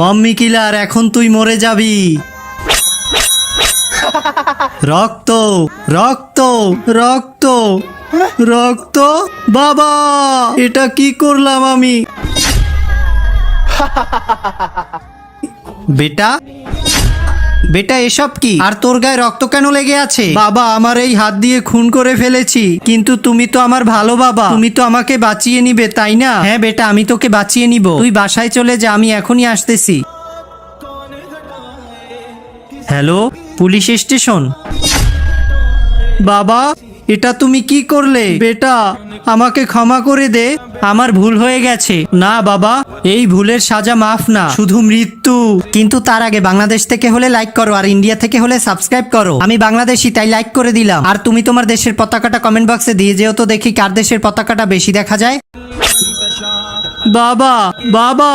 Mummy কিলার, এখন তুই মরে যাবি। রক্ত রক্ত রক্ত রক্ত, বাবা এটা কি করলাম আমি? বেটা বেটা এসব কি? আর তোর গায়ে রক্ত কেন লেগে আছে? বাবা, আমার এই হাত দিয়ে খুন করে ফেলেছি, কিন্তু তুমি তো আমার ভালো বাবা, তুমি তো আমাকে বাঁচিয়ে নিবে, তাই না? হ্যাঁ বেটা, আমি তোকে বাঁচিয়ে নিব, তুই বাসায় চলে যা, আমি এখনই আসতেছি। Hello, police station. বাবা, এটা তুমি কি করলে? বেটা, আমাকে ক্ষমা করে দে, আমার ভুল হয়ে গেছে। না বাবা, এই ভুলের সাজা মাফ না, শুধু মৃত্যু। কিন্তু তার আগে বাংলাদেশ থেকে হলে লাইক করো, আর ইন্ডিয়া থেকে হলে সাবস্ক্রাইব করো। আমি বাংলাদেশি, তাই লাইক করে দিলাম। আর তুমি তোমার দেশের পতাকাটা কমেন্ট বক্সে দিয়ে যেও তো, দেখি কার দেশের পতাকাটা বেশি দেখা যায়। বাবা বাবা।